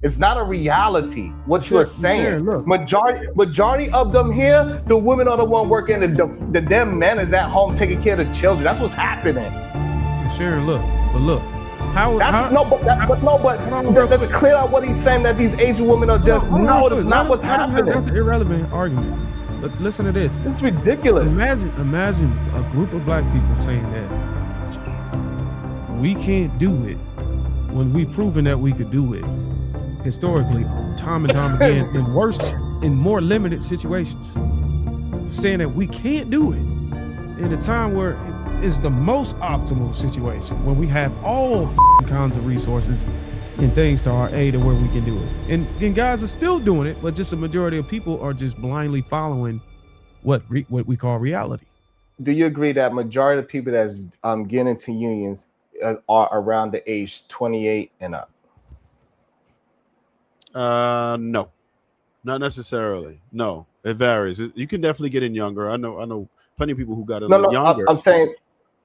It's not a reality. What you are saying. Look. Majority of them here, the women are the one working. The damn man is at home taking care of the children. That's what's happening. Sharon, look. Let's clear out what he's saying, that these Asian women are just that's not what's happening. That's an irrelevant argument. But listen to this. It's ridiculous. Imagine a group of black people saying that we can't do it when we've proven that we could do it historically, time and time again, in more limited situations. Saying that we can't do it in a time where is the most optimal situation, when we have all kinds of resources and things to our aid and where we can do it. And guys are still doing it, but just a majority of people are just blindly following what we call reality. Do you agree that majority of people that's getting into unions are around the age 28 and up? No, not necessarily. No, it varies. You can definitely get in younger. I know plenty of people who got in younger. I'm saying,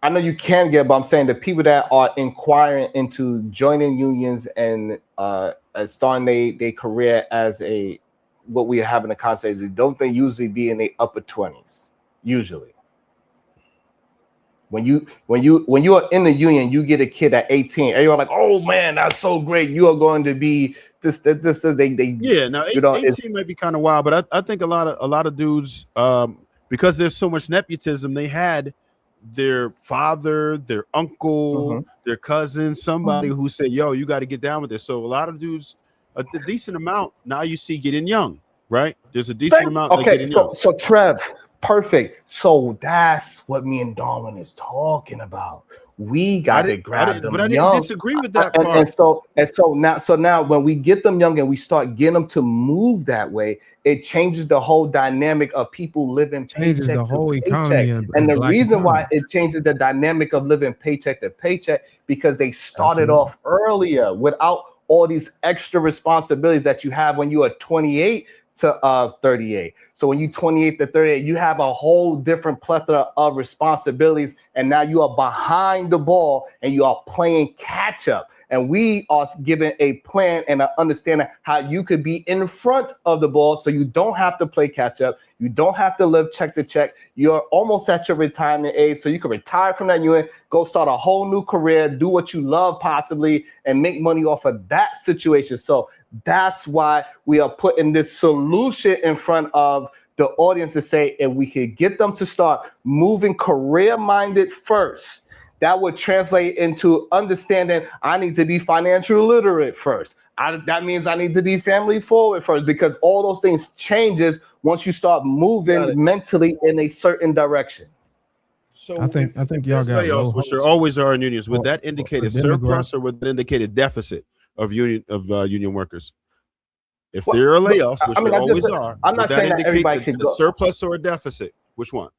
I know you can get, but I'm saying the people that are inquiring into joining unions and starting their career as what we are having a conversation, don't they usually be in the upper 20s? Usually. When you are in the union, you get a kid at 18, and you're like, oh man, that's so great. You are going to be this. Now 18 might be kind of wild, but I think a lot of dudes, because there's so much nepotism, they had their father, their uncle, their cousin, somebody who said, yo, you got to get down with this. So a lot of dudes, a decent amount now you see getting young, right? There's a decent amount. Okay, so Trev, perfect. So that's what me and Darwin is talking about. We got to grab them young. But I didn't disagree with that part. And so now when we get them young and we start getting them to move that way, it changes the whole dynamic of people living paycheck to paycheck. And the reason why it changes the dynamic of living paycheck to paycheck, because they started off earlier without all these extra responsibilities that you have when you are 28 to 38. So when you 28 to 38, you have a whole different plethora of responsibilities, and now you are behind the ball and you are playing catch up. And we are given a plan and an understanding how you could be in front of the ball, so you don't have to play catch up. You don't have to live check to check. You're almost at your retirement age, so you can retire from that unit, go start a whole new career, do what you love possibly, and make money off of that situation. So that's why we are putting this solution in front of the audience to say, if we could get them to start moving career-minded first, that would translate into understanding I need to be financially literate first. That means I need to be family forward first, because all those things changes once you start moving mentally in a certain direction. So I think y'all got layoffs, which there always are in unions. Would that indicate a surplus, or would that indicate a deficit of union workers? If there are layoffs, which there always are, I'm not saying that everybody can go a surplus or a deficit. Which one?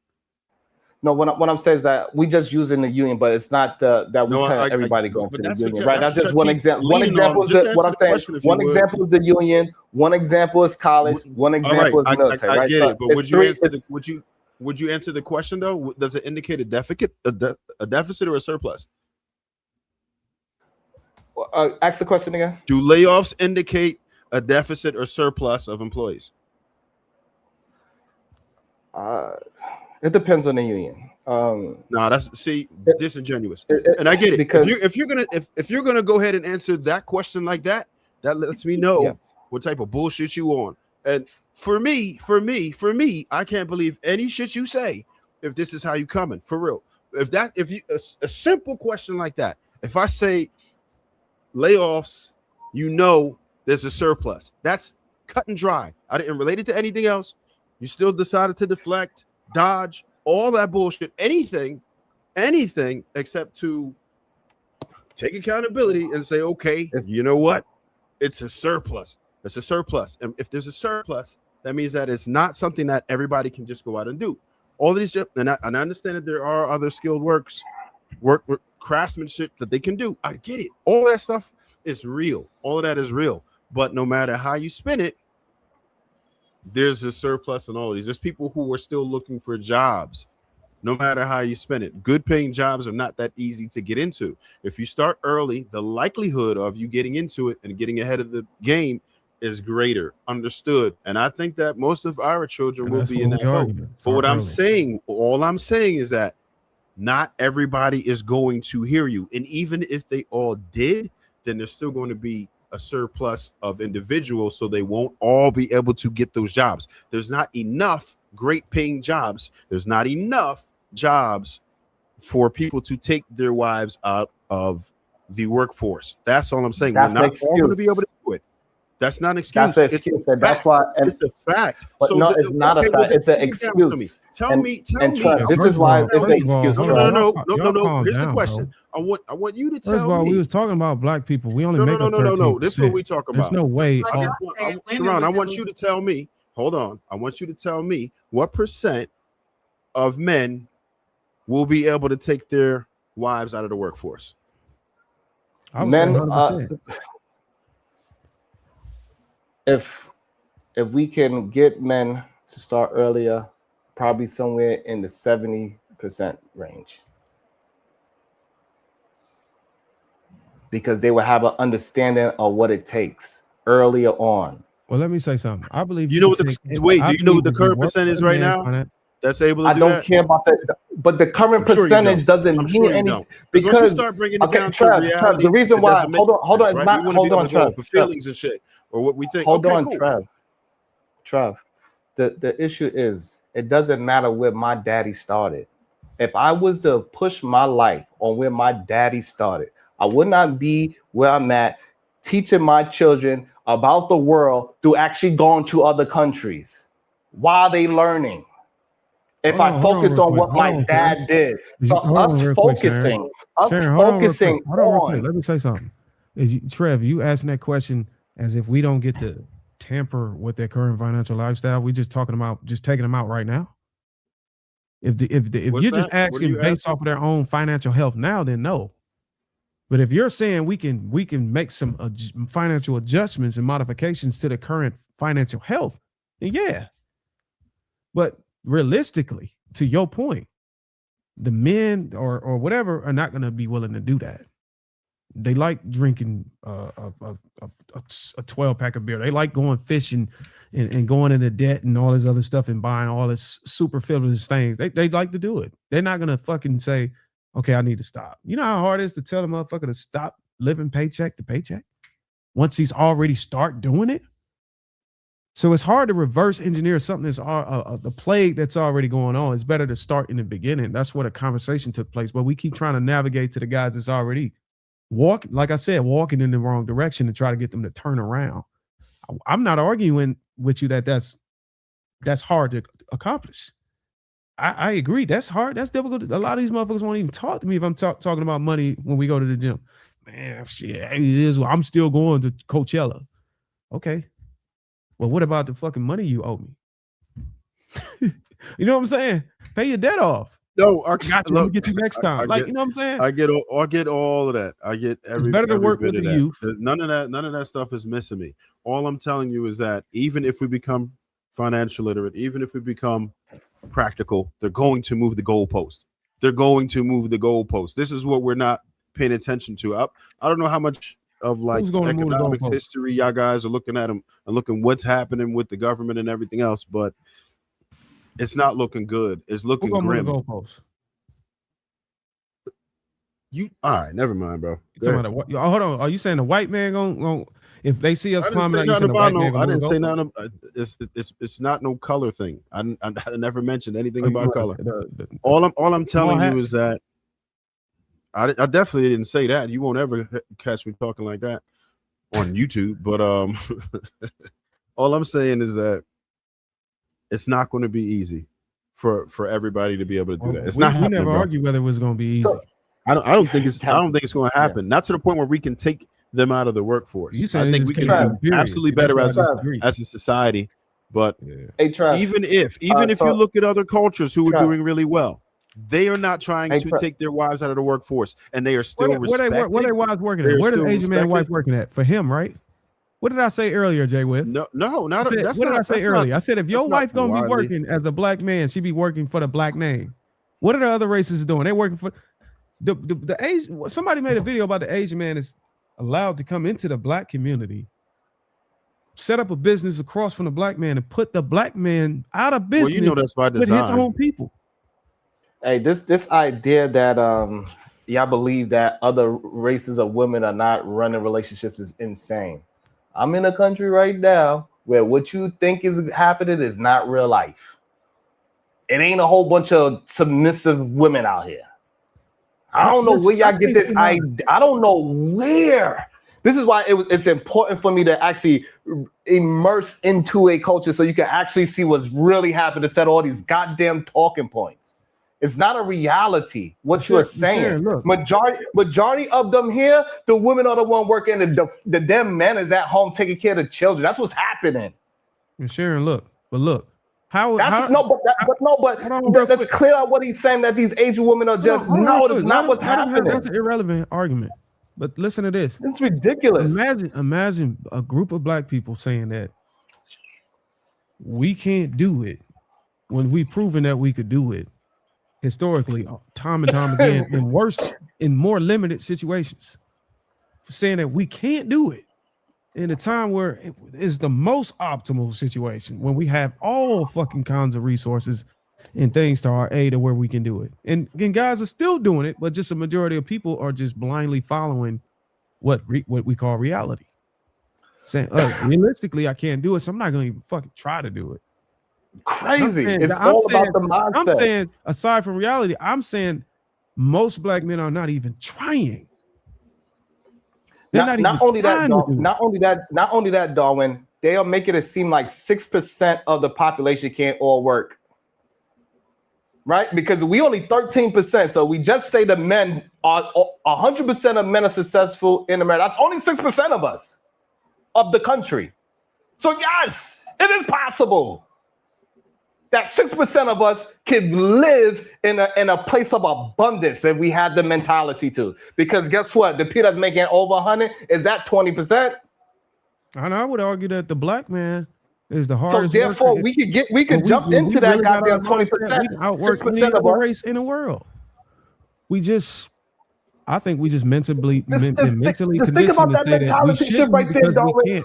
No, what I'm saying is that we just using the union, but it's not that we tell everybody going to the union, right? That's just one example. One example is what I'm saying. One example is the union. One example is college. One example is military. I get it, but would you answer the question though? Does it indicate a deficit or a surplus? Ask the question again. Do layoffs indicate a deficit or surplus of employees? It depends on the union. No, that's disingenuous. And I get it, because if you're gonna go ahead and answer that question like that, that lets me know what type of bullshit you on. And for me, I can't believe any shit you say if this is how you coming for real. If you a simple question like that, if I say layoffs, there's a surplus. That's cut and dry. I didn't relate it to anything else. You still decided to deflect, dodge, all that bullshit, anything except to take accountability and say, okay, you know what? It's a surplus. It's a surplus. And if there's a surplus, that means that it's not something that everybody can just go out and do. All of these, and I understand that there are other skilled work craftsmanship that they can do. I get it. All of that stuff is real. All of that is real. But no matter how you spin it, there's a surplus in all of these. There's people who are still looking for jobs no matter how you spend it. Good paying jobs are not that easy to get into. If you start early, the likelihood of you getting into it and getting ahead of the game is greater. Understood. And I think that most of our children will be in that boat. But what I'm saying, all I'm saying is that not everybody is going to hear you. And even if they all did, then there's still going to be a surplus of individuals, so they won't all be able to get those jobs. There's not enough great paying jobs. There's not enough jobs for people to take their wives out of the workforce. That's all I'm saying. That's We're not all going to be able to do it. That's not an excuse. That's an excuse. That's why it's a fact. But so no, it's not a fact. It's an excuse. Tell me. This is why it's an excuse. No. Here's the question. I want you to tell me. First of all, we was talking about black people. We only make up 13%. No. This is what we talk about. There's no way. Sharon, I want you to tell me. Hold on. I want you to tell me what percent of men will be able to take their wives out of the workforce. Men. If we can get men to start earlier, probably somewhere in the 70% range, because they will have an understanding of what it takes earlier on. Well, let me say something. I believe you know what do you know what the current percent is right now? That's able to I don't care about that, but the current percentage doesn't mean anything, because start bringing it down to reality, the reason why hold on, it's not hold on, Trev, for feelings and shit, or what we think. Hold on, cool. Trev. The issue is, it doesn't matter where my daddy started. If I was to push my life on where my daddy started, I would not be where I'm at, teaching my children about the world through actually going to other countries while they learning. If I focused on what my dad did. So us focusing on. Let me say something. Trev, you asking that question as if we don't get to tamper with their current financial lifestyle. We just taking them out right now. If you're just asking based off of their own financial health now, then no. But if you're saying we can make some financial adjustments and modifications to the current financial health, then yeah. But realistically, to your point, the men or whatever are not going to be willing to do that. They like drinking a 12-pack of beer. They like going fishing and going into debt and all this other stuff and buying all this super frivolous things. They like to do it. They're not going to fucking say, okay, I need to stop. You know how hard it is to tell a motherfucker to stop living paycheck to paycheck once he's already start doing it? So it's hard to reverse engineer something that's the plague that's already going on. It's better to start in the beginning. That's what a conversation took place. But we keep trying to navigate to the guys that's already walking in the wrong direction and try to get them to turn around. I'm not arguing with you that's hard to accomplish. I agree. That's hard. That's difficult. A lot of these motherfuckers won't even talk to me if I'm talking about money when we go to the gym. Man, shit, it is. I'm still going to Coachella. Okay. Well, what about the fucking money you owe me? You know what I'm saying? Pay your debt off. No, I got you. Let me get you next time. You know what I'm saying? I get all of that. I get every. It's better to work with the youth. None of that stuff is missing me. All I'm telling you is that even if we become financial literate, even if we become practical, they're going to move the goalpost. This is what we're not paying attention to. I don't know how much of economics history y'all guys are looking at them and looking what's happening with the government and everything else, but it's not looking good. It's looking grim. All right, never mind, bro. Hold on. Are you saying the white man going if they see us climbing out, I didn't say nothing. It's not no color thing. I never mentioned anything about color. All I'm telling you is that I definitely didn't say that. You won't ever catch me talking like that on YouTube. But all I'm saying is that it's not going to be easy for everybody to be able to do that. It's not happening. We never argue whether it was going to be easy. So, I don't think it's going to happen. Not to the point where we can take them out of the workforce. I think we can do absolutely better as a society. But even if you look at other cultures who are doing really well, they are not trying to take their wives out of the workforce, and they are still respected. Where their wives working at? Where the Asian man wife working at? For him, right? What did I say earlier, Jay Whip? No, not. What did I say earlier? I said if your wife gonna be working as a black man, she be working for the black name. What are the other races doing? They're working for the Asian. Somebody made a video about the Asian man is allowed to come into the black community, set up a business across from the black man, and put the black man out of business. Well, you know that's by design. With his own people. Hey, this idea that y'all believe that other races of women are not running relationships is insane. I'm in a country right now where what you think is happening is not real life. It ain't a whole bunch of submissive women out here. I don't know where y'all get this idea. I don't know where. This is why it's important for me to actually immerse into a culture so you can actually see what's really happening instead of all these goddamn talking points. It's not a reality. What you are saying. Look. Majority of them here, the women are the one working, the damn men is at home taking care of the children. That's what's happening. And Sharon, look. Let's clear out what he's saying, that these Asian women are just that's not what's happening. That's an irrelevant argument. But listen to this. It's ridiculous. Imagine a group of black people saying that we can't do it when we've proven that we could do it historically, time and time again, in more limited situations. Saying that we can't do it in a time where it is the most optimal situation, when we have all fucking kinds of resources and things to our aid of where we can do it. And guys are still doing it, but just a majority of people are just blindly following what we call reality. Saying, realistically, I can't do it, so I'm not going to even fucking try to do it. Crazy. It's all about the mindset. I'm saying, aside from reality, I'm saying most black men are not even trying. Not only that, Darwin, they are making it seem like 6% of the population can't all work. Right? Because we only 13%. So we just say the men are 100% of men are successful in America. That's only 6% of us, of the country. So yes, it is possible that 6% of us can live in a place of abundance if we had the mentality to. Because guess what? The people that's making over 100, is that 20%? And I would argue that the black man is the hardest. So therefore, we could jump into that goddamn 20%. 6% of us race in the world. I think we just mentally conditioned just think about that mentality shit right there, Darwin.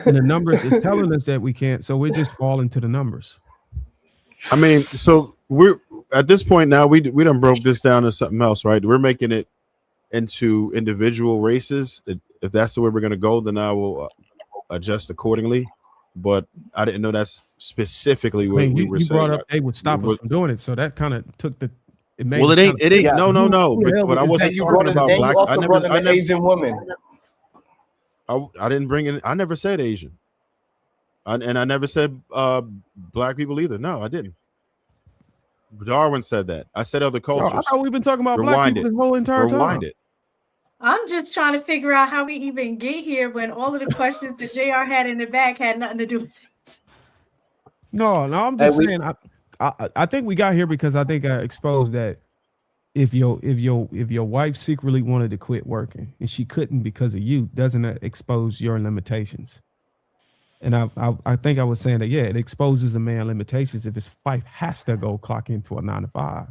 And the numbers is telling us that we can't, so we're just falling to the numbers. I mean, so we're at this point now, we done broke this down to something else, right? We're making it into individual races. If that's the way we're going to go, then I will adjust accordingly. But I didn't know that's specifically what we were saying. You brought up they would stop us from doing it, so that kind of took the. It ain't. Yeah. No. But I wasn't talking about black. I never Asian woman. I didn't bring it. I never said Asian. And I never said black people either. No, I didn't. Darwin said that. I said other cultures. I thought we've been talking about black people the whole entire time. Rewind it. I'm just trying to figure out how we even get here when all of the questions that JR had in the back had nothing to do with it. No, I'm just saying. I think we got here because I think I exposed that if your wife secretly wanted to quit working and she couldn't because of you, doesn't that expose your limitations? And I think I was saying that, yeah, it exposes a man limitations if his wife has to go clock into a 9 to 5.